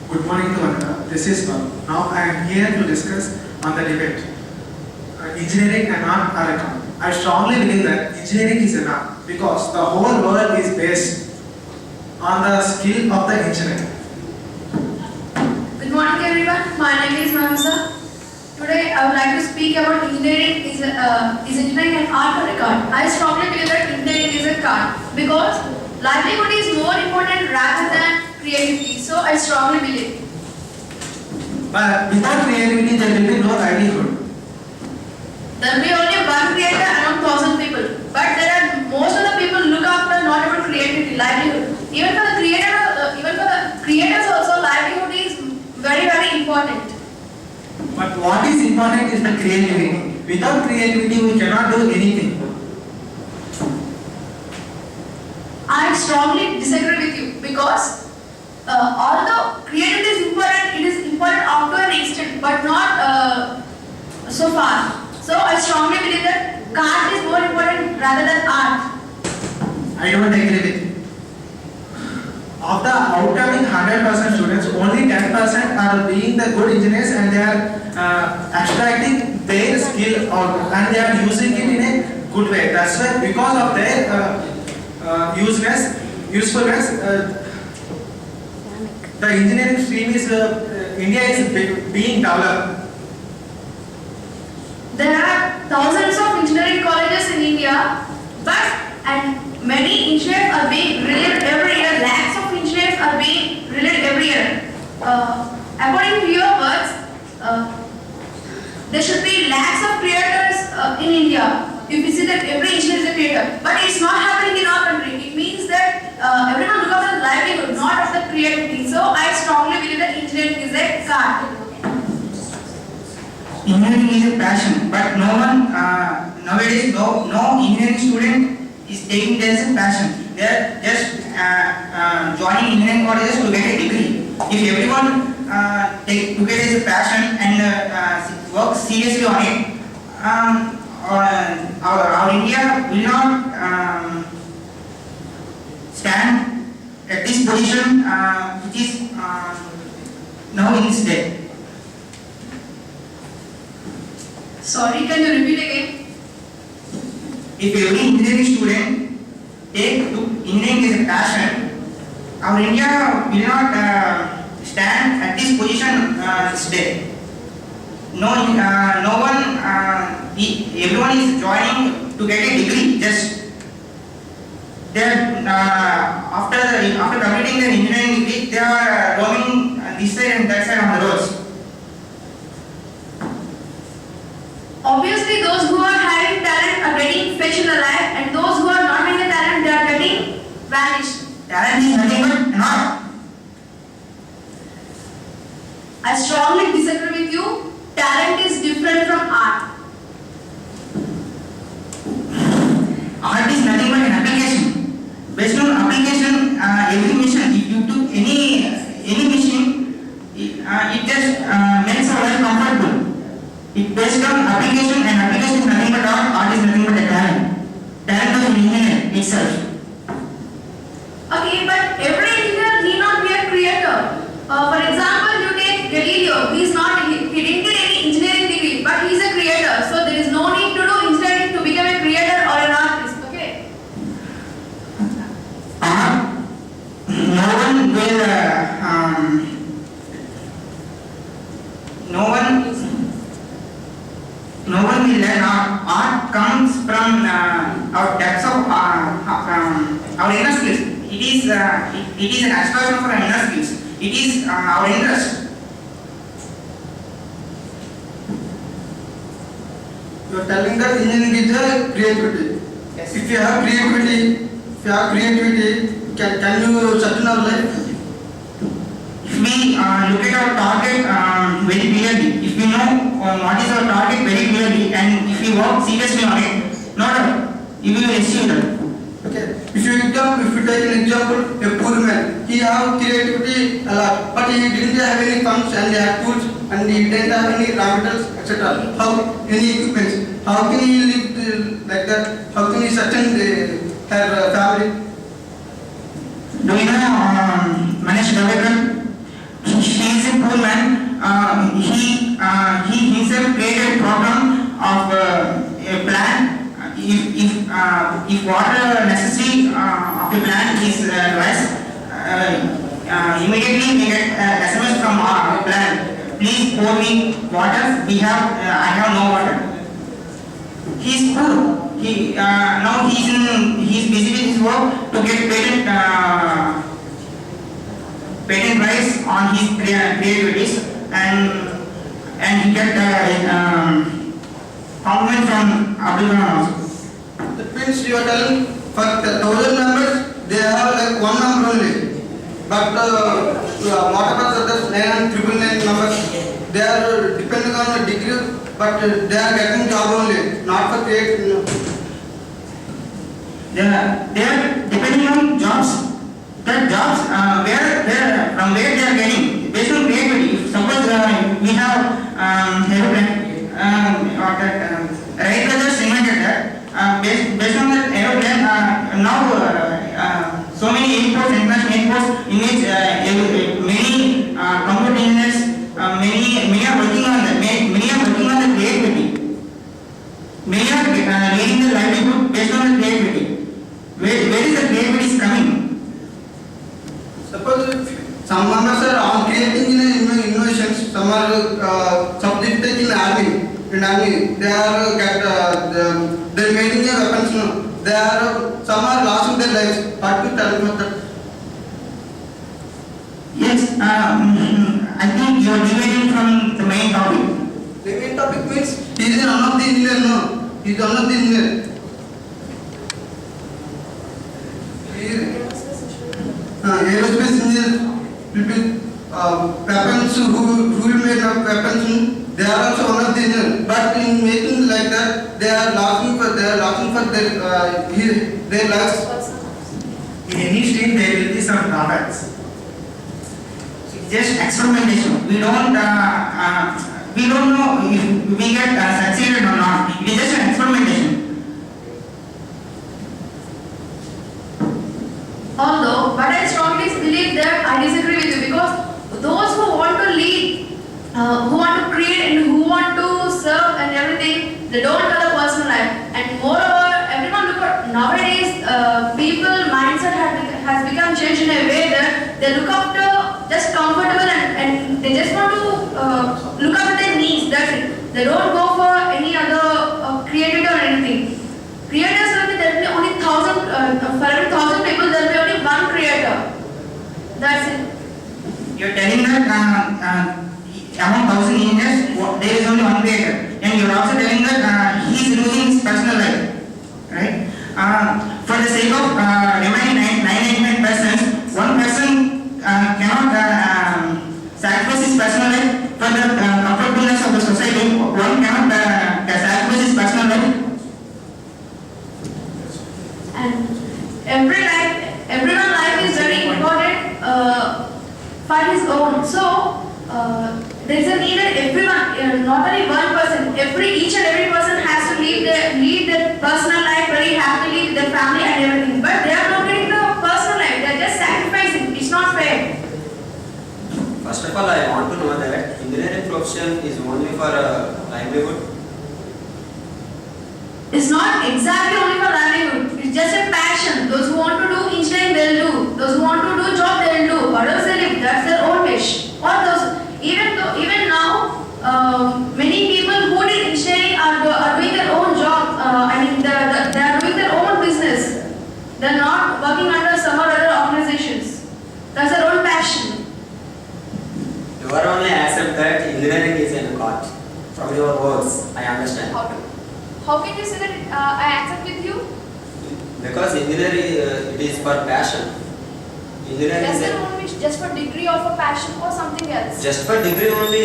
Good morning to Ananda. This is Babu. Now I am here to discuss on the debate. Engineering and art are a common. I strongly believe that engineering is an art because the whole world is based on the skill of the engineer. Good morning everyone, my name is Mahamsa. Today I would like to speak about engineering is engineering an art or a card. I strongly believe that engineering is a card because livelihood is more important rather than creativity. So I strongly believe. But without creativity there will be no livelihood. There will be only one creator among 1,000 people. But there are most of the people look after not about creativity, livelihood. Even for the creators also livelihood is very important. But what is important is the creativity. Without creativity we cannot do anything. I strongly disagree with you because although creativity is important, it is important up to an extent, but not so far. So I strongly believe that art is more important rather than art. I don't agree with you. Of the outcoming 100% students, only 10% are being the good engineers and they are extracting their skill and they are using it in a good way. That's why because of their usefulness, the engineering stream is, India is being developed. There are thousands of engineering colleges in India, and many engineers are being released every year. Lakhs of engineers are being released every year. According to your words, there should be lakhs of creators in India. If you see that every engineer is a creator, but it's not happening in our country. It means that everyone looks after the livelihood, not of the creativity. So I strongly believe that engineering is a card. Engineering is a passion, but no one nowadays no engineering student is taking this as a passion. They are just joining engineering colleges to get a degree. If everyone took it as a passion and work seriously on it, our India will not stand at this position which is now in its day. Sorry, can you repeat again? If every engineering student take to engineering as a passion, our India will not stand at this position today. Everyone is joining to get a degree. Just after completing their engineering degree, they are roaming this side and that side on the roads. Obviously, those who are having talent are getting fetched in the life, and those who are not having the talent, they are getting vanished. Talent is nothing but not. I strongly disagree with you. Talent is different from art. Art is nothing but an application. Based on application, every machine, if you took any machine, it just makes our life comfortable. It based on application, and application is nothing but art. Art is nothing but a talent. Talent of an engineer itself. Okay, but every engineer need not be a creator. For example, you take Galileo. He didn't get any engineering degree, but he is a creator. So there is no need to do engineering to become a creator or an artist. Okay. No one will learn art. Art comes from our depths of our inner skills. It is an expression of our inner skills. It is our interest. You are telling that engineering is a creativity. Yes. If you have creativity, can you sustain our life? If we look at our target very clearly, if we know what is our target very clearly, and if we work seriously on it, you will achieve that. Okay. If you take an example, a poor man, he have creativity a lot, but he didn't have any funds and he had tools and he didn't have any raw materials, etc. Any equipments? How can he live like that? How can he sustain her family? Do you know Manish Davekar? She poor man, he himself created a program of a plan. If water necessity of the plant is less, immediately we get SMS from our plant. Please pour me water. I have no water. He is poor. Now he's busy with his work to get patent rights on his creativities, and he get compliment from Abdul Kalam also. That means you are telling for 1,000 members, they have like one number only. But whatever others, 999 members, they are depending on the degree, but they are getting job only, not for create. They are depending on jobs. That jobs, from where they are getting, based on creativity. Suppose we have aeroplane, Wright brothers invented that. Based on that aeroplane, now so many imports, international imports, in which many computer engineers, many are working on that. Many are working on the creativity. Many are leading the livelihood based on the creativity. Where is the creativity coming? Suppose some members are on creating innovations, some are subject in army. In army, they are they making a weapons. They are some are losing their lives. What to tell about that? Yes, I think you are deviating from the main topic. The main topic means he is one of the engineer. No, he is one of the engineer. Aerospace engineer will be weapons who will make weapons. They are also one of the engineers. But in making like that, they are losing for their lives. In any stream, there will be some drawbacks. Just experimentation. We don't know if we get succeeded or not. It is just an experimentation. Although, but I strongly believe that I disagree with you, because those who want to lead, who want to create and who want to serve and everything, they don't have a personal life. And moreover, everyone look at nowadays, people mindset has become changed in a way that they look after just comfortable and they just want to look after their needs. That's it. They don't go for any other creativity or anything. Creators will be there will be only 1,000 for every 1,000 people there will be only one creator. That's it. You are telling that among 1,000 engineers, there is only one creator, and you are also telling that he is losing his personal life, right? For the sake of remaining 999%, one person cannot sacrifice his personal life for the comfortableness of the society. One cannot sacrifice his personal life. And everyone's life is very important for his own. So there is a need that everyone, not only one person, each and every person has to lead their personal life very happily with their family and everything. But they are not getting the personal life. They are just sacrificing. It's not fair. First of all, I want to know that engineering profession is only for livelihood. It's not exactly only for livelihood. It's just a passion. Those who want to do engineering, they'll do. Those who want to do job, they'll do. Or else they live. That's their own wish. Or those, even now, many people who did engineering are doing their own job. They are doing their own business. They're not working under some other organizations. That's their own passion. You are only accept that engineering is an art. From your words, I understand. How can you say that I accept with you? Because engineering it is for passion. Engineering Just is for degree of a passion or something else? just for degree only.